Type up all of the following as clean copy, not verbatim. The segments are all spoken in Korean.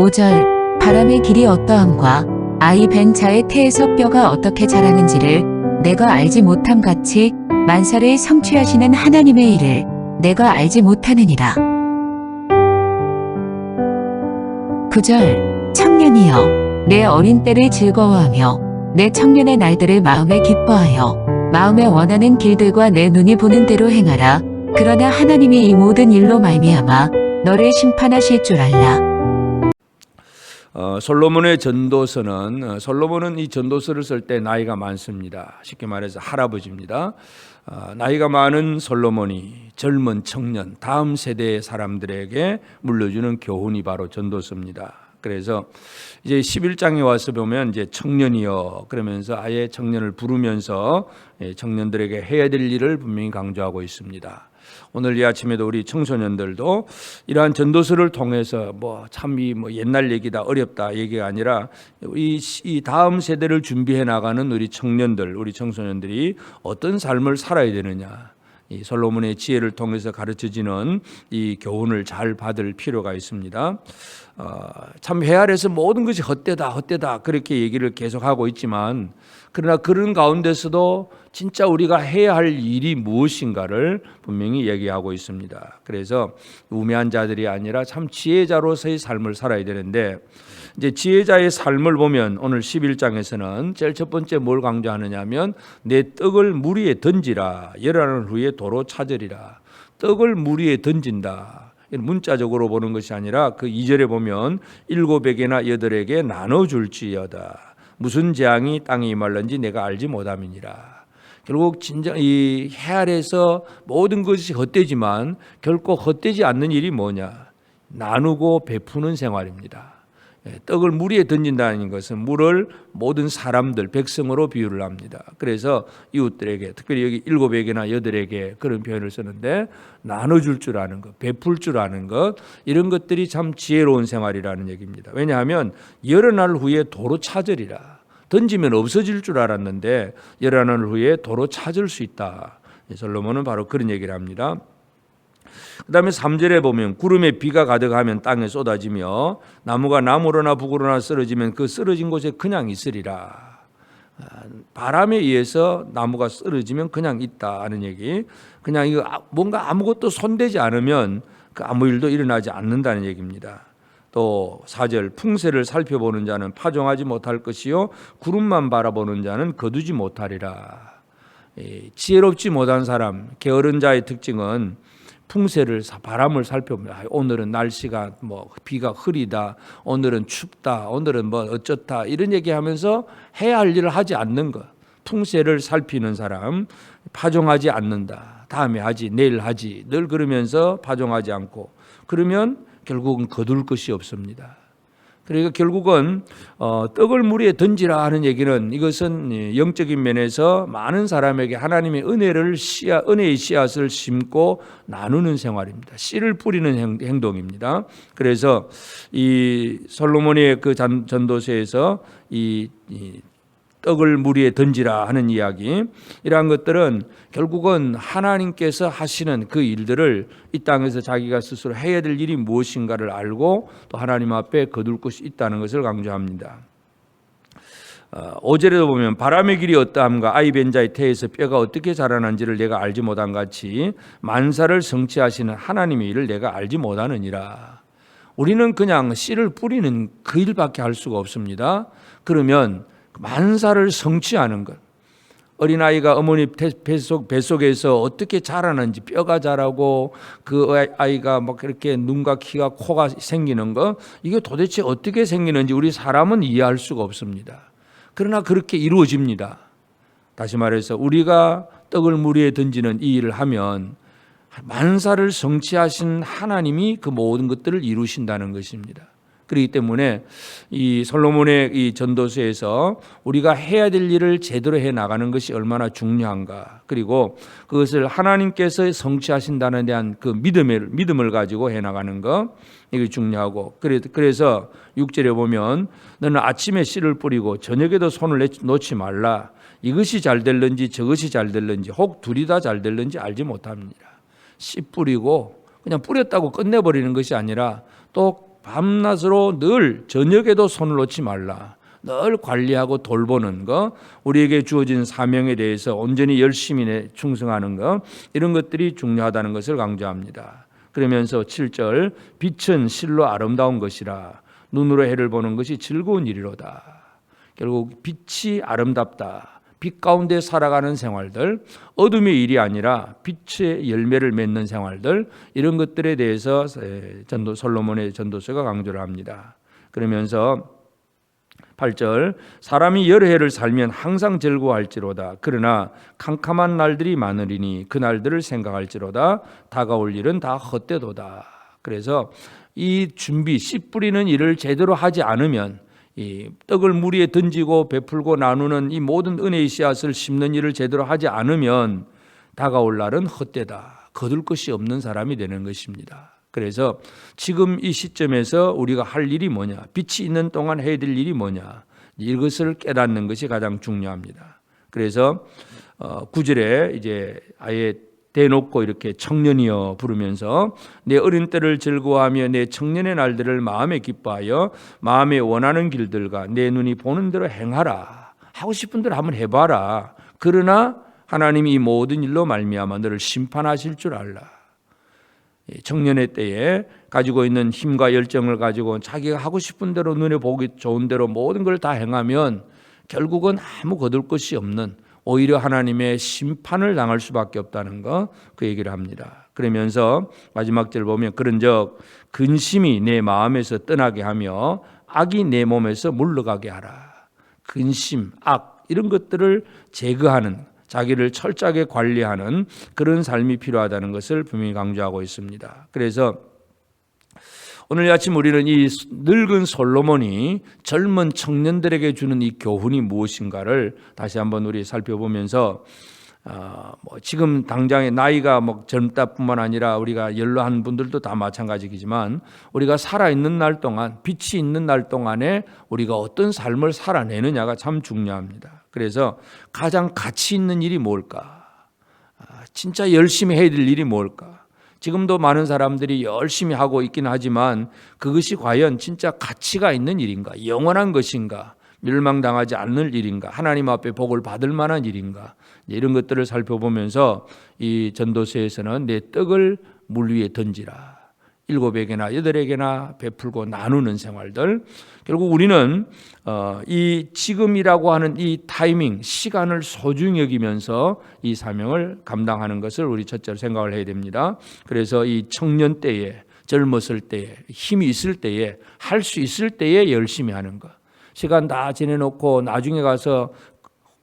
5절 바람의 길이 어떠함과 아이 벤 자의 태에서 뼈가 어떻게 자라는지를 내가 알지 못함 같이 만사를 성취하시는 하나님의 일을 내가 알지 못하느니라. 9절 청년이여 내 어린 때를 즐거워하며 내 청년의 날들을 마음에 기뻐하여 마음에 원하는 길들과 내 눈이 보는 대로 행하라. 그러나 하나님이 이 모든 일로 말미암아 너를 심판하실 줄 알라. 솔로몬의 전도서는 솔로몬은 이 전도서를 쓸 때 나이가 많습니다. 쉽게 말해서 할아버지입니다. 나이가 많은 솔로몬이 젊은 청년 다음 세대의 사람들에게 물려주는 교훈이 바로 전도서입니다. 그래서 이제 11장에 와서 보면 이제 청년이여 그러면서 아예 청년을 부르면서 청년들에게 해야 될 일을 분명히 강조하고 있습니다. 오늘 이 아침에도 우리 청소년들도 이러한 전도서를 통해서 참 옛날 얘기다 어렵다 얘기가 아니라 이 다음 세대를 준비해 나가는 우리 청년들, 우리 청소년들이 어떤 삶을 살아야 되느냐, 이 솔로몬의 지혜를 통해서 가르쳐지는 이 교훈을 잘 받을 필요가 있습니다. 참 해아래서 모든 것이 헛되다 그렇게 얘기를 계속하고 있지만 그러나 그런 가운데서도 진짜 우리가 해야 할 일이 무엇인가를 분명히 얘기하고 있습니다. 그래서 우매한 자들이 아니라 참 지혜자로서의 삶을 살아야 되는데 이제 지혜자의 삶을 보면 오늘 11장에서는 제일 첫 번째 뭘 강조하느냐 하면 내 떡을 물 위에 던지라 열하는 후에 도로 찾으리라. 떡을 물 위에 던진다. 문자적으로 보는 것이 아니라 그 2절에 보면 7에게나 8에게 나눠줄지어다. 무슨 재앙이 땅에 임할는지 내가 알지 못함이니라. 결국 진정 이 해 아래서 모든 것이 헛되지만 결코 헛되지 않는 일이 뭐냐? 나누고 베푸는 생활입니다. 떡을 물 위에 던진다는 것은 물을 모든 사람들, 백성으로 비유를 합니다. 그래서 이웃들에게, 특별히 여기 7에게나 8에게 그런 표현을 쓰는데 나눠줄 줄 아는 것, 베풀 줄 아는 것, 이런 것들이 참 지혜로운 생활이라는 얘기입니다. 왜냐하면 여러 날 후에 도로 찾으리라. 던지면 없어질 줄 알았는데 여러 날 후에 도로 찾을 수 있다. 솔로몬은 바로 그런 얘기를 합니다. 그 다음에 3절에 보면 구름에 비가 가득하면 땅에 쏟아지며 나무가 나무로나 북으로나 쓰러지면 그 쓰러진 곳에 그냥 있으리라. 바람에 의해서 나무가 쓰러지면 그냥 있다 하는 얘기. 그냥 이거 뭔가 아무것도 손대지 않으면 그 아무 일도 일어나지 않는다는 얘기입니다. 또 4절 풍세를 살펴보는 자는 파종하지 못할 것이요 구름만 바라보는 자는 거두지 못하리라. 지혜롭지 못한 사람, 게으른 자의 특징은 풍세를 바람을 살펴보면 오늘은 날씨가 비가 흐리다, 오늘은 춥다, 오늘은 어쩌다 이런 얘기하면서 해야 할 일을 하지 않는 것. 풍세를 살피는 사람, 파종하지 않는다. 다음에 하지, 내일 하지. 늘 그러면서 파종하지 않고 그러면 결국은 거둘 것이 없습니다. 그러니까 결국은 떡을 물 위에 던지라 하는 얘기는 이것은 영적인 면에서 많은 사람에게 하나님의 은혜의 씨앗을 심고 나누는 생활입니다. 씨를 뿌리는 행동입니다. 그래서 이 솔로몬의 그 전도서에서 이 떡을 물 위에 던지라 하는 이야기, 이러한 것들은 결국은 하나님께서 하시는 그 일들을 이 땅에서 자기가 스스로 해야 될 일이 무엇인가를 알고 또 하나님 앞에 거둘 것이 있다는 것을 강조합니다. 5절에도 보면 바람의 길이 어떠함과 아이 벤 자의 태에서 뼈가 어떻게 자라는지를 내가 알지 못한 같이 만사를 성취하시는 하나님의 일을 내가 알지 못하느니라. 우리는 그냥 씨를 뿌리는 그 일밖에 할 수가 없습니다. 그러면 만사를 성취하는 것, 어린아이가 어머니 뱃속에서 어떻게 자라는지, 뼈가 자라고 그 아이가 그렇게 눈과 키가 코가 생기는 것, 이게 도대체 어떻게 생기는지 우리 사람은 이해할 수가 없습니다. 그러나 그렇게 이루어집니다. 다시 말해서 우리가 떡을 물 위에 던지는 이 일을 하면 만사를 성취하신 하나님이 그 모든 것들을 이루신다는 것입니다. 그렇기 때문에 이 솔로몬의 이 전도서에서 우리가 해야 될 일을 제대로 해 나가는 것이 얼마나 중요한가, 그리고 그것을 하나님께서 성취하신다는 대한 그 믿음을 가지고 해 나가는 것, 이게 중요하고, 그래서 6절에 보면 너는 아침에 씨를 뿌리고 저녁에도 손을 놓지 말라. 이것이 잘 될는지 저것이 잘 될는지 혹 둘이 다 잘 될는지 알지 못합니다. 씨 뿌리고 그냥 뿌렸다고 끝내버리는 것이 아니라 또 밤낮으로 늘 저녁에도 손을 놓지 말라. 늘 관리하고 돌보는 거, 우리에게 주어진 사명에 대해서 온전히 열심히 충성하는 거, 이런 것들이 중요하다는 것을 강조합니다. 그러면서 7절, 빛은 실로 아름다운 것이라 눈으로 해를 보는 것이 즐거운 일이로다. 결국 빛이 아름답다. 빛 가운데 살아가는 생활들, 어둠의 일이 아니라 빛의 열매를 맺는 생활들, 이런 것들에 대해서 솔로몬의 전도서가 강조를 합니다. 그러면서 8절, 사람이 여러 해를 살면 항상 즐거워할지로다. 그러나 캄캄한 날들이 많으리니 그 날들을 생각할지로다. 다가올 일은 다 헛되도다. 그래서 이 준비, 씨 뿌리는 일을 제대로 하지 않으면, 이 떡을 물 위에 던지고 베풀고 나누는 이 모든 은혜의 씨앗을 심는 일을 제대로 하지 않으면 다가올 날은 헛되다. 거둘 것이 없는 사람이 되는 것입니다. 그래서 지금 이 시점에서 우리가 할 일이 뭐냐, 빛이 있는 동안 해야 될 일이 뭐냐, 이것을 깨닫는 것이 가장 중요합니다. 그래서 9절에 이제 아예 대놓고 이렇게 청년이여 부르면서 내 어린 때를 즐거워하며 내 청년의 날들을 마음에 기뻐하여 마음에 원하는 길들과 내 눈이 보는 대로 행하라. 하고 싶은 대로 한번 해봐라. 그러나 하나님이 이 모든 일로 말미암아 너를 심판하실 줄 알라. 청년의 때에 가지고 있는 힘과 열정을 가지고 자기가 하고 싶은 대로 눈에 보기 좋은 대로 모든 걸 다 행하면 결국은 아무 거둘 것이 없는, 오히려 하나님의 심판을 당할 수밖에 없다는 거, 그 얘기를 합니다. 그러면서 마지막 절 보면 그런즉 근심이 내 마음에서 떠나게 하며 악이 내 몸에서 물러가게 하라. 근심, 악 이런 것들을 제거하는, 자기를 철저하게 관리하는 그런 삶이 필요하다는 것을 분명히 강조하고 있습니다. 그래서 오늘 아침 우리는 이 늙은 솔로몬이 젊은 청년들에게 주는 이 교훈이 무엇인가를 다시 한번 우리 살펴보면서 지금 당장의 나이가 젊다뿐만 아니라 우리가 연로한 분들도 다 마찬가지이지만 우리가 살아있는 날 동안, 빛이 있는 날 동안에 우리가 어떤 삶을 살아내느냐가 참 중요합니다. 그래서 가장 가치 있는 일이 뭘까? 진짜 열심히 해야 될 일이 뭘까? 지금도 많은 사람들이 열심히 하고 있긴 하지만 그것이 과연 진짜 가치가 있는 일인가? 영원한 것인가? 멸망당하지 않을 일인가? 하나님 앞에 복을 받을 만한 일인가? 이런 것들을 살펴보면서 이 전도서에서는 내 떡을 물 위에 던지라. 7에게나 8에게나 베풀고 나누는 생활들. 결국 우리는 이 지금이라고 하는 이 타이밍, 시간을 소중히 여기면서 이 사명을 감당하는 것을 우리 첫째로 생각을 해야 됩니다. 그래서 이 청년 때에, 젊었을 때에, 힘이 있을 때에, 할 수 있을 때에 열심히 하는 것. 시간 다 지내놓고 나중에 가서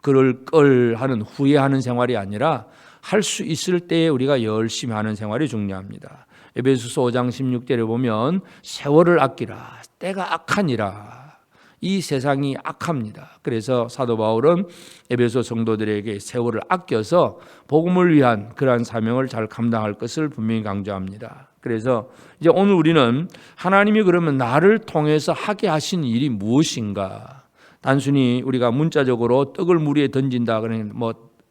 그럴 걸 하는, 후회하는 생활이 아니라 할 수 있을 때에 우리가 열심히 하는 생활이 중요합니다. 에베소서 5장 16절에 보면 세월을 아끼라. 때가 악하니라. 이 세상이 악합니다. 그래서 사도 바울은 에베소 성도들에게 세월을 아껴서 복음을 위한 그러한 사명을 잘 감당할 것을 분명히 강조합니다. 그래서 이제 오늘 우리는 하나님이 그러면 나를 통해서 하게 하신 일이 무엇인가? 단순히 우리가 문자적으로 떡을 물 위에 던진다 그러면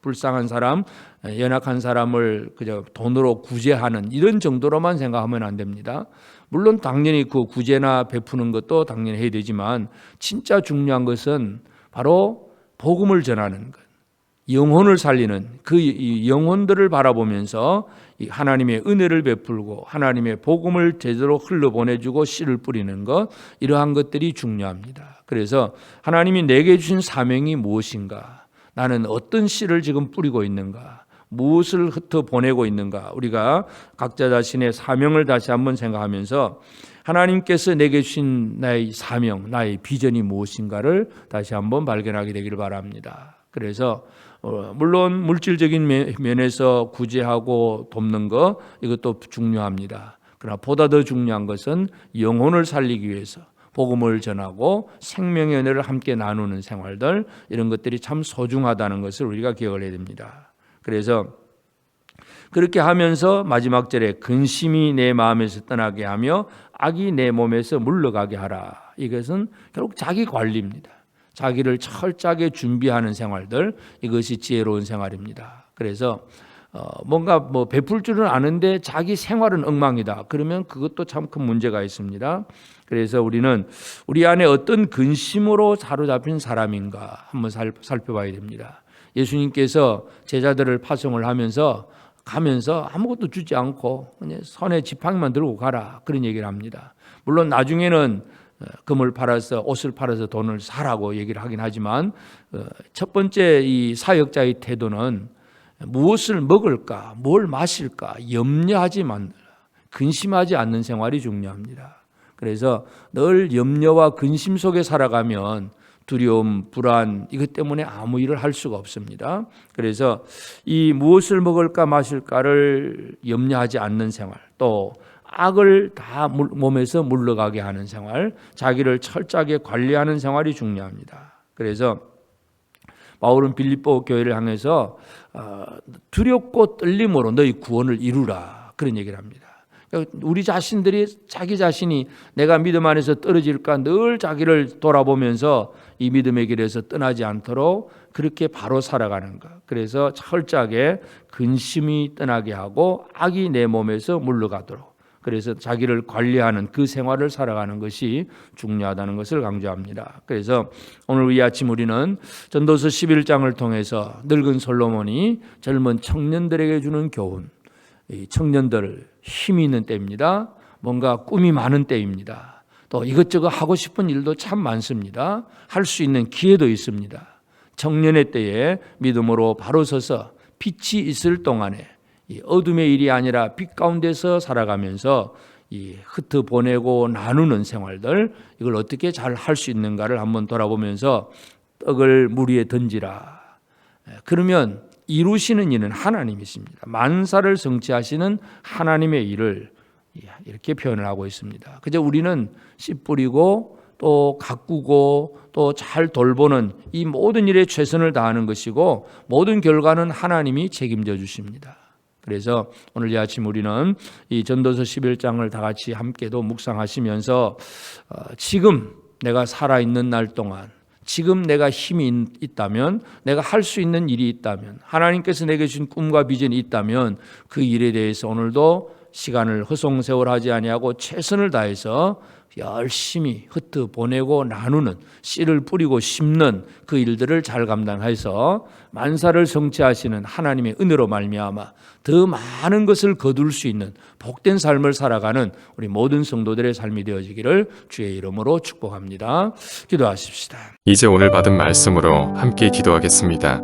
불쌍한 사람, 연약한 사람을 그저 돈으로 구제하는 이런 정도로만 생각하면 안 됩니다. 물론 당연히 그 구제나 베푸는 것도 당연히 해야 되지만 진짜 중요한 것은 바로 복음을 전하는 것, 영혼을 살리는 그 영혼들을 바라보면서 하나님의 은혜를 베풀고 하나님의 복음을 제대로 흘러보내주고 씨를 뿌리는 것, 이러한 것들이 중요합니다. 그래서 하나님이 내게 주신 사명이 무엇인가? 나는 어떤 씨를 지금 뿌리고 있는가? 무엇을 흩어보내고 있는가? 우리가 각자 자신의 사명을 다시 한번 생각하면서 하나님께서 내게 주신 나의 사명, 나의 비전이 무엇인가를 다시 한번 발견하게 되기를 바랍니다. 그래서 물론 물질적인 면에서 구제하고 돕는 것, 이것도 중요합니다. 그러나 보다 더 중요한 것은 영혼을 살리기 위해서 복음을 전하고 생명의 은혜를 함께 나누는 생활들, 이런 것들이 참 소중하다는 것을 우리가 기억을 해야 됩니다. 그래서 그렇게 하면서 마지막 절에 근심이 내 마음에서 떠나게 하며 악이 내 몸에서 물러가게 하라. 이것은 결국 자기 관리입니다. 자기를 철저하게 준비하는 생활들, 이것이 지혜로운 생활입니다. 그래서 뭔가 뭐 베풀 줄은 아는데 자기 생활은 엉망이다. 그러면 그것도 참 큰 문제가 있습니다. 그래서 우리는 우리 안에 어떤 근심으로 사로잡힌 사람인가 한번 살펴봐야 됩니다. 예수님께서 제자들을 파송을 하면서 가면서 아무것도 주지 않고 그냥 손에 지팡이만 들고 가라 그런 얘기를 합니다. 물론 나중에는 금을 팔아서 옷을 팔아서 돈을 사라고 얘기를 하긴 하지만 첫 번째 이 사역자의 태도는 무엇을 먹을까 뭘 마실까 염려하지만 근심하지 않는 생활이 중요합니다. 그래서 늘 염려와 근심 속에 살아가면 두려움, 불안 이것 때문에 아무 일을 할 수가 없습니다. 그래서 이 무엇을 먹을까 마실까를 염려하지 않는 생활, 또 악을 다 몸에서 물러가게 하는 생활, 자기를 철저하게 관리하는 생활이 중요합니다. 그래서 바울은 빌립보 교회를 향해서 두렵고 떨림으로 너희 구원을 이루라 그런 얘기를 합니다. 우리 자신들이 자기 자신이 내가 믿음 안에서 떨어질까 늘 자기를 돌아보면서 이 믿음의 길에서 떠나지 않도록 그렇게 바로 살아가는 것. 그래서 철저하게 근심이 떠나게 하고 악이 내 몸에서 물러가도록 그래서 자기를 관리하는 그 생활을 살아가는 것이 중요하다는 것을 강조합니다. 그래서 오늘 이 아침 우리는 전도서 11장을 통해서 늙은 솔로몬이 젊은 청년들에게 주는 교훈, 이 청년들 힘이 있는 때입니다. 뭔가 꿈이 많은 때입니다. 또 이것저것 하고 싶은 일도 참 많습니다. 할 수 있는 기회도 있습니다. 청년의 때에 믿음으로 바로 서서 빛이 있을 동안에 이 어둠의 일이 아니라 빛 가운데서 살아가면서 이 흩어보내고 나누는 생활들 이걸 어떻게 잘 할 수 있는가를 한번 돌아보면서 떡을 물 위에 던지라. 그러면 이루시는 이는 하나님이십니다. 만사를 성취하시는 하나님의 일을 이렇게 표현을 하고 있습니다. 그저 우리는 씨 뿌리고 또 가꾸고 또 잘 돌보는 이 모든 일에 최선을 다하는 것이고 모든 결과는 하나님이 책임져 주십니다. 그래서 오늘 이 아침 우리는 이 전도서 11장을 다 같이 함께도 묵상하시면서 지금 내가 살아있는 날 동안 지금 내가 힘이 있다면 내가 할 수 있는 일이 있다면 하나님께서 내게 주신 꿈과 비전이 있다면 그 일에 대해서 오늘도 시간을 허송세월하지 아니하고 최선을 다해서 열심히 흩어보내고 나누는 씨를 뿌리고 심는 그 일들을 잘 감당해서 만사를 성취하시는 하나님의 은혜로 말미암아 더 많은 것을 거둘 수 있는 복된 삶을 살아가는 우리 모든 성도들의 삶이 되어지기를 주의 이름으로 축복합니다. 기도하십시다. 이제 오늘 받은 말씀으로 함께 기도하겠습니다.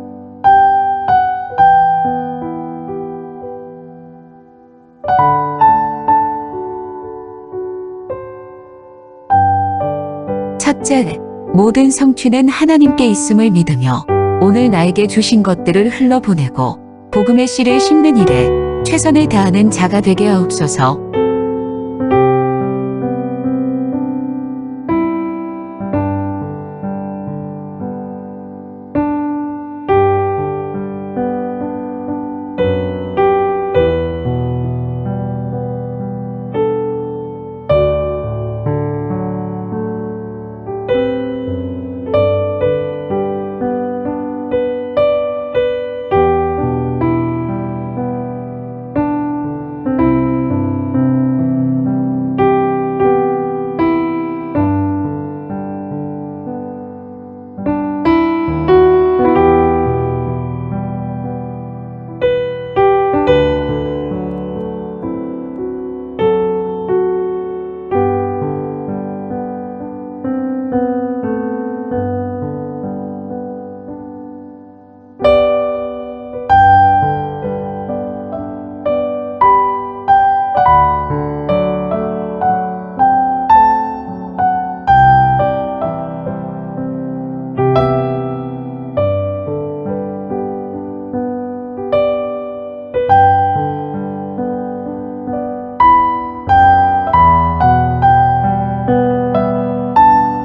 첫째, 모든 성취는 하나님께 있음을 믿으며 오늘 나에게 주신 것들을 흘러보내고 복음의 씨를 심는 일에 최선을 다하는 자가 되게 하옵소서.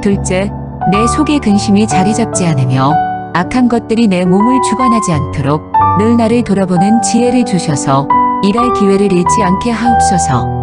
둘째, 내 속에 근심이 자리 잡지 않으며 악한 것들이 내 몸을 주관하지 않도록 늘 나를 돌아보는 지혜를 주셔서 일할 기회를 잃지 않게 하옵소서.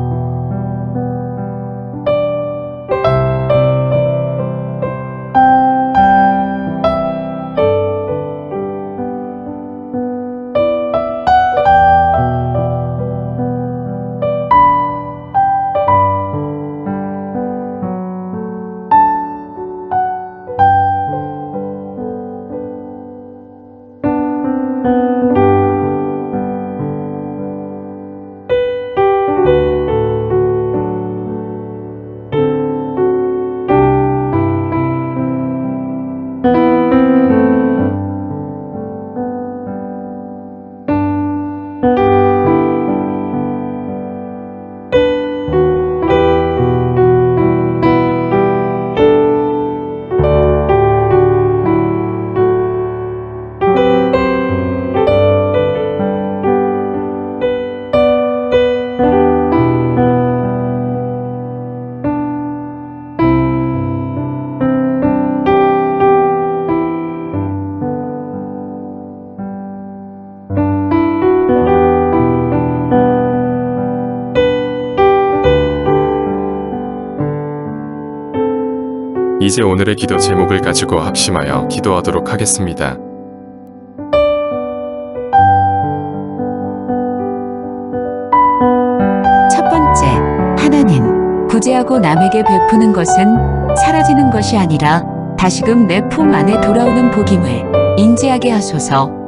이제 오늘의 기도 제목을 가지고 합심하여 기도하도록 하겠습니다. 첫 번째, 하나님, 구제하고 남에게 베푸는 것은 사라지는 것이 아니라 다시금 내 품 안에 돌아오는 복임을 인지하게 하소서.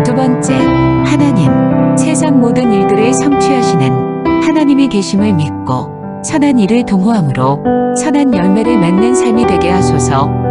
두 번째, 하나님, 세상 모든 일들을 성취하시는 하나님이 계심을 믿고 선한 일을 동호함으로 선한 열매를 맺는 삶이 되게 하소서.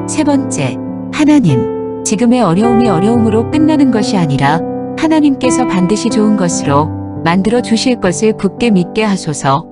세 번째, 하나님, 지금의 어려움이 어려움으로 끝나는 것이 아니라 하나님께서 반드시 좋은 것으로 만들어 주실 것을 굳게 믿게 하소서.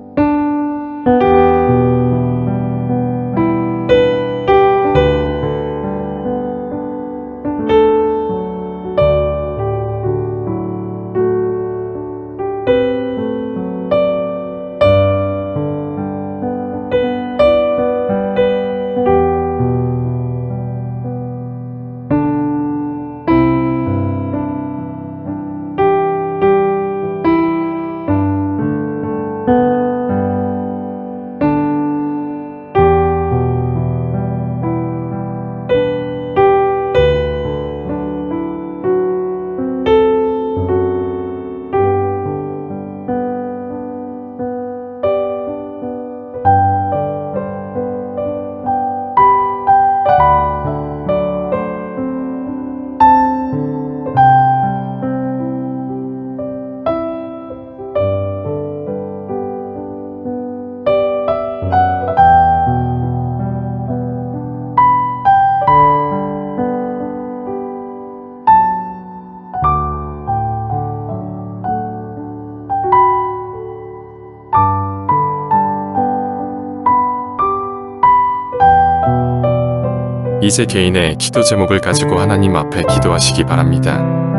이제 개인의 기도 제목을 가지고 하나님 앞에 기도하시기 바랍니다.